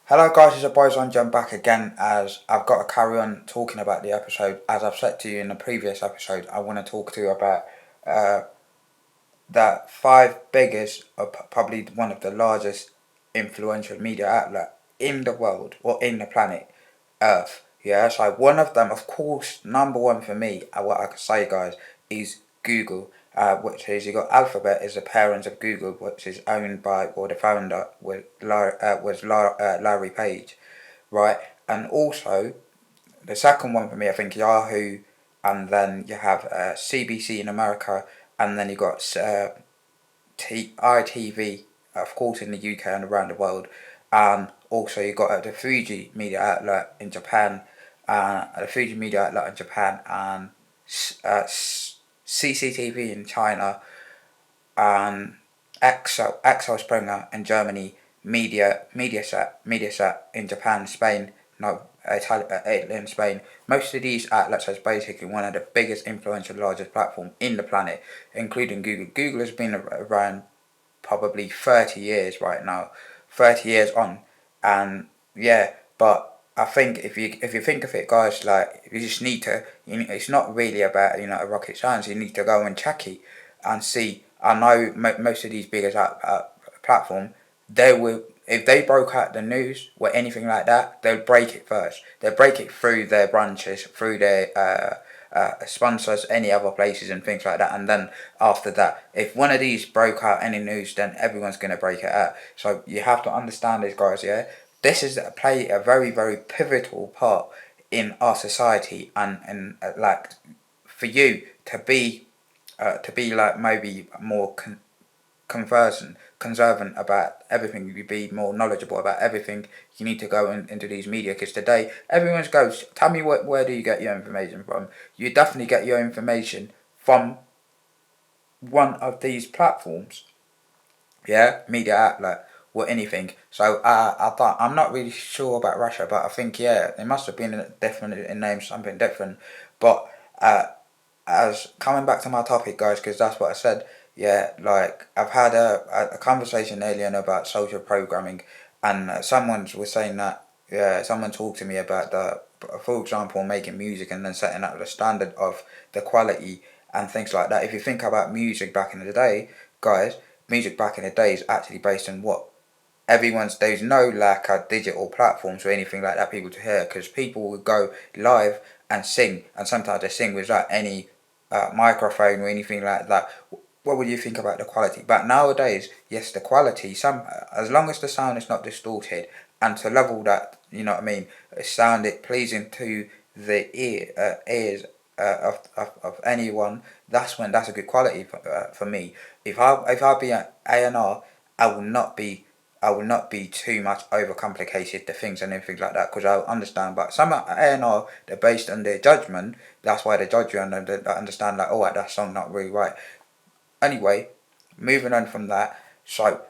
Hello guys, it's your boy Zonjan back again as I've got to carry on talking about the episode. As I've said to you in the previous episode, I want to talk to you about uh, the five biggest, or probably one of the largest influential media outlet in the world or in the planet Earth. Yeah, so one of them, of course, number one for me, what I could say, guys, is Google. Which is you got Alphabet is the parent of Google, which is owned by or the founder was Larry Page, right? And also the second one for me, I think Yahoo, and then you have CBC in America, and then you got ITV, of course, in the UK and around the world, and also you got the Fuji media outlet in Japan, and cctv in China, and axel Springer in Germany, mediaset in Japan, Spain, no, Italy and Spain. Most of these outlets is basically one of the biggest, influential, largest platform in the planet, including Google. Google has been around probably 30 years right now, 30 years on, and yeah, but I think if you think of it, guys, like you just need to, it's not really about a rocket science. You need to go and check it and see. I know most of these biggest platform, they will, if they broke out the news or anything like that, they'll break it first. They'll break it through their branches, through their sponsors, any other places and things like that. And then after that, if one of these broke out any news, then everyone's going to break it out. So you have to understand this, guys, yeah? This is play a very, very pivotal part in our society, and like for you to be like maybe more conservant about everything. You be more knowledgeable about everything. You need to go into these media, because today everyone's goes, tell me where do you get your information from? You definitely get your information from one of these platforms, yeah, media outlet or anything. So I thought, I'm not really sure about Russia, but I think yeah, it must have been definitely named something different. But as coming back to my topic, guys, because that's what I said. Yeah, like I've had a conversation earlier about social programming, and someone was saying that, yeah, someone talked to me about for example, making music and then setting up the standard of the quality and things like that. If you think about music back in the day, guys, music back in the day is actually based on what there's no like digital platforms or anything like that people to hear, because people would go live and sing, and sometimes they sing without any microphone or anything like that. What would you think about the quality? But nowadays, yes, the quality, as long as the sound is not distorted and to level that, you know what I mean, sound it pleasing to the ears of anyone, that's a good quality for me. If I be an A&R, I will not be I will not be too much overcomplicated the things and everything like that, because I understand. But some A&R, they're based on their judgment. That's why they judge you, and they understand like, oh, that song not really right. Anyway, moving on from that. So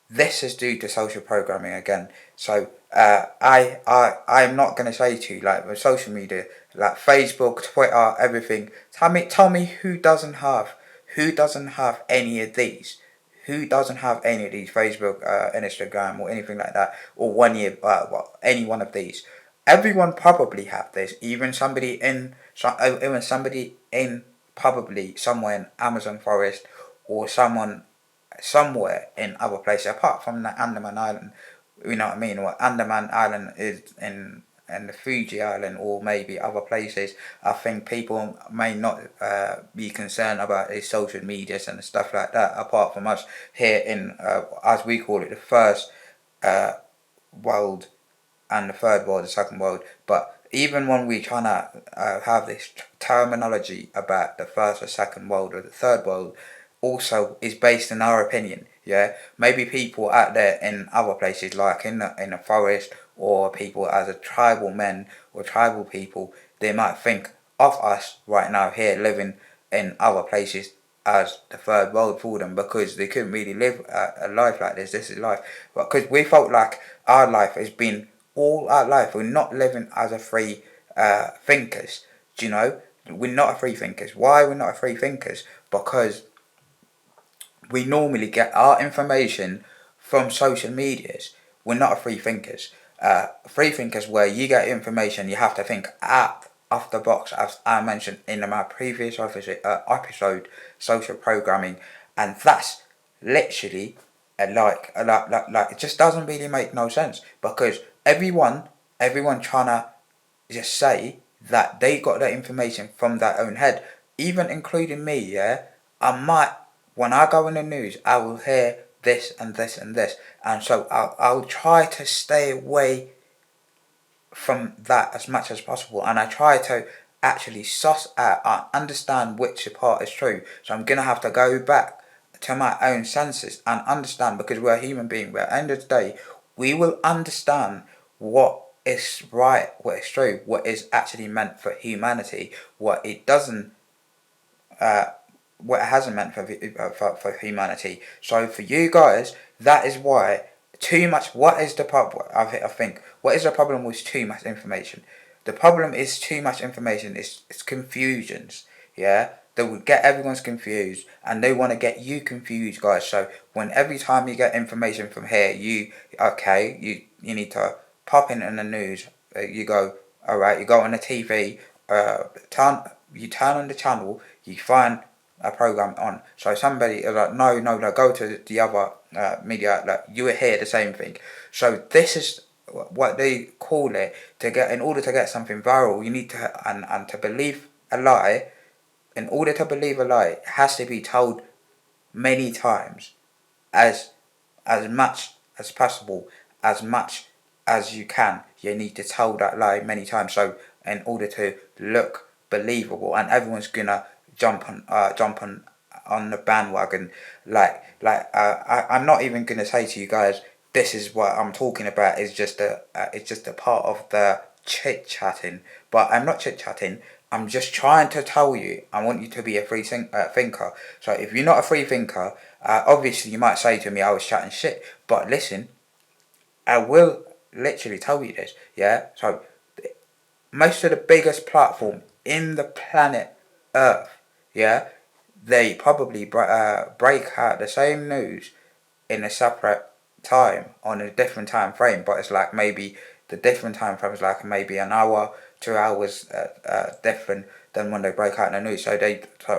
this is due to social programming again. So I'm not gonna say to you, like, with social media, like Facebook, Twitter, everything. Tell me who doesn't have any of these. Who doesn't have any of these? Facebook, Instagram, or anything like that, or one year, any one of these. Everyone probably have this. Even somebody in probably somewhere in Amazon forest, or someone somewhere in other places apart from the Andaman Island. You know what I mean? Or Andaman Island is in the Fuji Island, or maybe other places. I think people may not be concerned about these social medias and stuff like that, apart from us here in, as we call it, the first uh, world, and the third world, the second world. But even when we trying to have this terminology about the first or second world or the third world, also is based on our opinion. Yeah, maybe people out there in other places, like in the forest, or people as a tribal men or tribal people, they might think of us right now here living in other places as the third world for them, because they couldn't really live a life like this. This is life, but because we felt like our life has been all our life, we're not living as a free thinkers. Do you know? We're not a free thinkers. Why we're not a free thinkers? Because we normally get our information from social medias. We're not a free thinkers. free thinkers, where you get information, you have to think out of the box, as I mentioned in my previous episode, social programming, and that's literally like it just doesn't really make no sense, because everyone trying to just say that they got that information from their own head, even including me. Yeah, I might, when I go in the news, I will hear this and this and this, and so I'll try to stay away from that as much as possible, and I try to actually suss out and understand which part is true. So I'm gonna have to go back to my own senses and understand, because we're a human being. But at the end of the day, we will understand what is right, what is true, what is actually meant for humanity, what it doesn't, what it hasn't meant for humanity. So for you guys, that is why too much. What is the problem? I think what is the problem with too much information? The problem is too much information. It's confusions. Yeah, they will get everyone's confused, and they want to get you confused, guys. So when every time you get information from here, you need to pop in the news. You go, all right. You go on the TV. You turn on the channel. You find a program on. So somebody is like, no, go to the other media outlet. You will hear the same thing. So this is what they call it, in order to get something viral, you need to, and to believe a lie. In order to believe a lie, it has to be told many times, as much as possible, as much as you can. You need to tell that lie many times, so in order to look believable, and everyone's gonna jump on the bandwagon. I'm not even gonna say to you guys, this is what I'm talking about. It's just a part of the chit chatting, but I'm not chit chatting. I'm just trying to tell you, I want you to be a free thinker. So if you're not a free thinker, obviously you might say to me, I was chatting shit. But listen, I will literally tell you this, yeah? So most of the biggest platform in the planet Earth, yeah, they probably break out the same news in a separate time, on a different time frame, but it's like maybe the different time frame is like maybe an hour, 2 hours different than when they break out in the news. So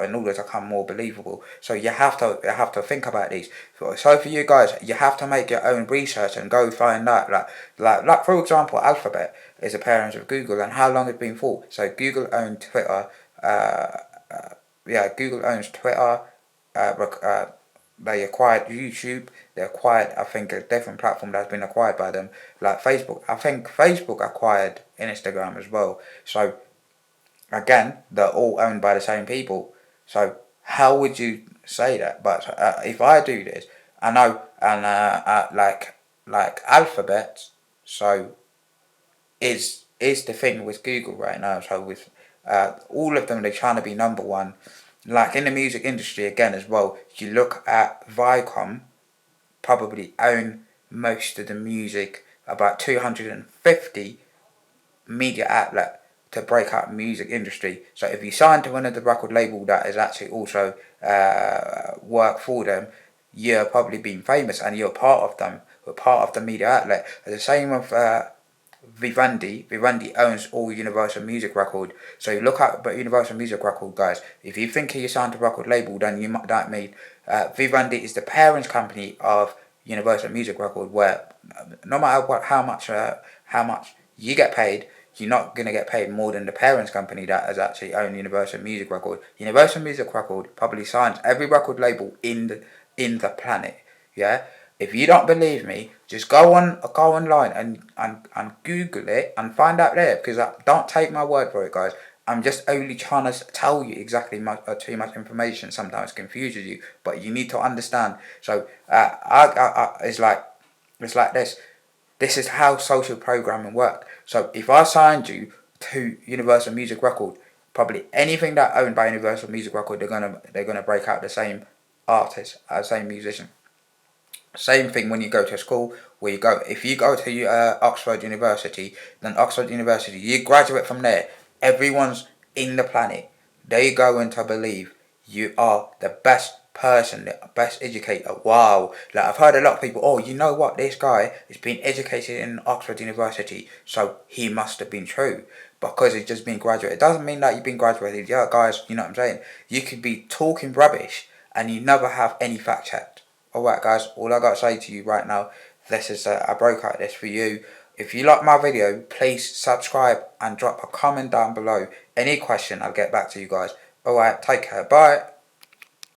in order to become more believable, so you have to think about these. So for you guys, you have to make your own research and go find out. Like for example, Alphabet is a parent of Google, and how long it's been for. So Google owned Twitter. Google owns Twitter. They acquired YouTube. They acquired, I think, a different platform that's been acquired by them, like Facebook. I think Facebook acquired Instagram as well. So again, they're all owned by the same people. So how would you say that? But if I do this, I know, and like Alphabet, so is the thing with Google right now. So with all of them, they're trying to be number one. Like in the music industry again as well, you look at Viacom, probably own most of the music, about 250 media outlet to break up music industry. So if you sign to one of the record label that is actually also work for them, you're probably being famous and you're part of them, you're part of the media outlet. The same with Vivendi. Vivendi owns all Universal Music Record. So you look at Universal Music Record, guys. If you think you signed to a record label, then that mean Vivendi is the parent company of Universal Music Record, where no matter how much you get paid, you're not gonna get paid more than the parent company that has actually owned Universal Music Record. Universal Music Record probably signs every record label in the planet. Yeah. If you don't believe me, just go online and Google it and find out there, because don't take my word for it, guys. I'm just only trying to tell you exactly too much information sometimes confuses you, but you need to understand. So it's like this. This is how social programming works. So if I signed you to Universal Music Record, probably anything that owned by Universal Music Record, they're gonna break out the same artist, same musician. Same thing when you go to school, where you go. If you go to Oxford University, then Oxford University, you graduate from there. Everyone's in the planet. They go to believe you are the best person, best educator. Wow. Like, I've heard a lot of people, oh, you know what, this guy is being educated in Oxford University, so he must have been true because he's just been graduated. It doesn't mean that you've been graduated. Yeah, guys, you know what I'm saying? You could be talking rubbish and you never have any fact checked. Alright, guys, all I got to say to you right now, this is I broke out this for you. If you like my video, please subscribe and drop a comment down below. Any question, I'll get back to you guys. Alright, take care. Bye.